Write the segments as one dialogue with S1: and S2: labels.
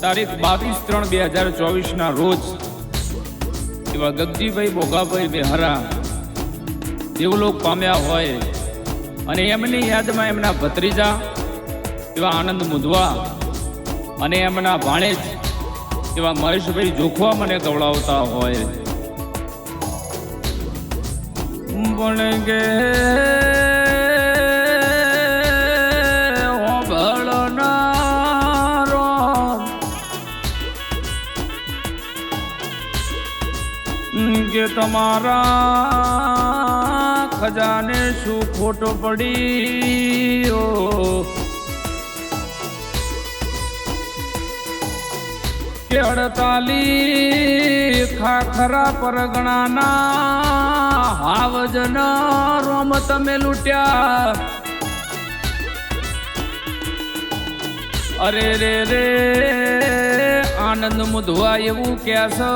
S1: તારીખ 22/3/2024 રોજ એવા ગગજીભાઈ બોગાભાઈ બેહરા દેવલોક પામ્યા હોય અને એમની યાદમાં એમના ભત્રીજા એવા આનંદ મુધવા અને એમના ભાણેજ એવા મહેશભાઈ જોખવા મને ગવડાવતા હોય. પણ કે કે તમારા ખજાને શું ખોટ પડી કે 48 ખાખરા પરગણાના હાવજન રોમ તમે લૂટ્યા. અરે રે રે આનંદ મુધવા એવું ક્યાં છે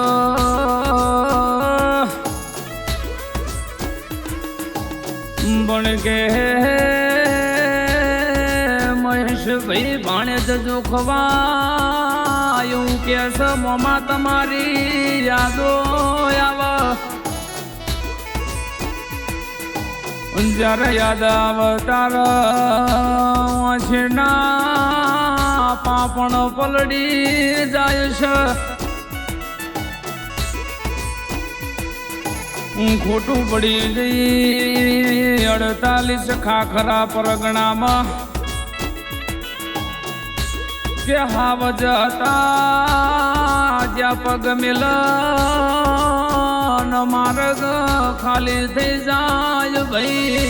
S1: પણ કે મહેશભાઈ ભાણેજ જોખવા એવું કે છે મોમાં તમારી યાદો આવે જ્યારે યાદ આવતાર છે ના પાપણ પલડી જાય છે. ખોટું પડી ગઈ 48 ખાખરા પરગણામાં કે હાવજ હતા જ્યાં પગ મિલ માર્ગ ખાલી થઈ જાય ભાઈ.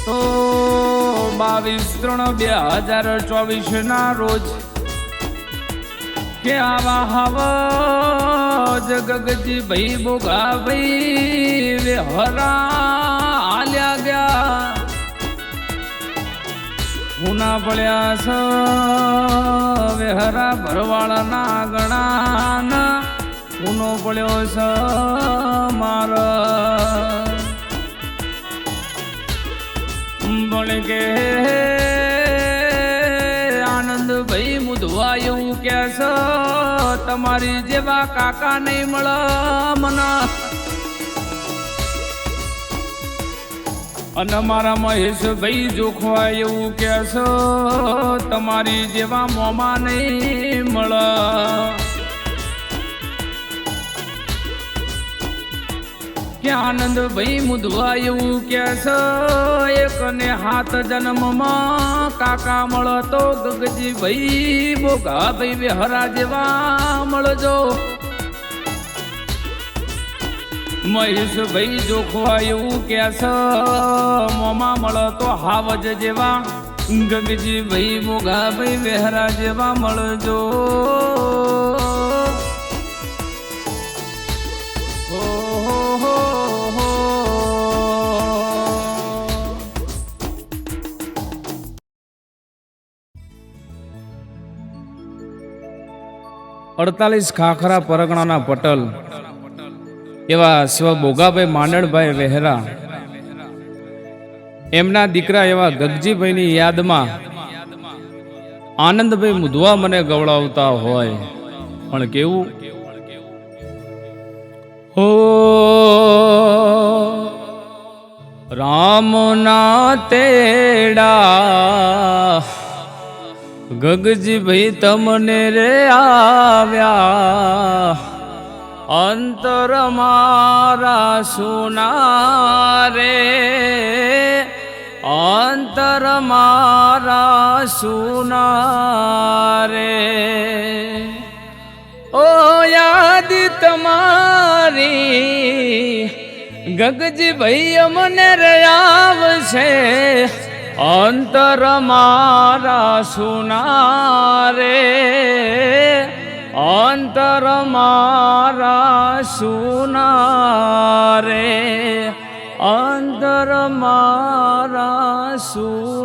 S1: તો 22/3/2024 ના રોજ કે આવા હાવ ગગજી ભાઈ બોગા ભાઈ વેહરા હાલ્યા ગયા. હુના પડ્યા છે વેહરા ભરવાળાના ગણાના હુનો પડ્યો છે મારા પણ કે આનંદભાઈ મુધવા એવું કે છે તમારી જેવા કાકા નહીં મળે મને. અને મારા મહેશભાઈ જોખવા એવું કે છે તમારી જેવા મોમાં નહીં મળે. કે આનંદભાઈ મુધવા એવું કે છે એક ને 7 જન્મમાં કાકા મળતો ગગજીભાઈ બોગાભાઈ વેહરા જેવા મળજો. મહેશભાઈ જોખવા એવું કે છે મોમાં મળતો હાવજ જેવા ગગજીભાઈ બોગાભાઈ વેહરા જેવા મળજો. 48 ખાખરા પરગણાના પટલ એવા શિવ બોગાભાઈ માંડણભાઈ વેહરા એમના દીકરા એવા ગગજીભાઈની યાદમાં આનંદભાઈ મુધવા મને ગવડાવતા હોય. પણ કેવું હો રામના તેડા ગગજીભાઈ તમને રે આવ્યા અંતર મારા સુના રે અંતર મારા સુના રે. ઓ યાદ તમારી ગગજીભાઈ અમને રે આવશે અંતર મારા સુના રે અંતર મારા સુના રે અંતર મારા સુના.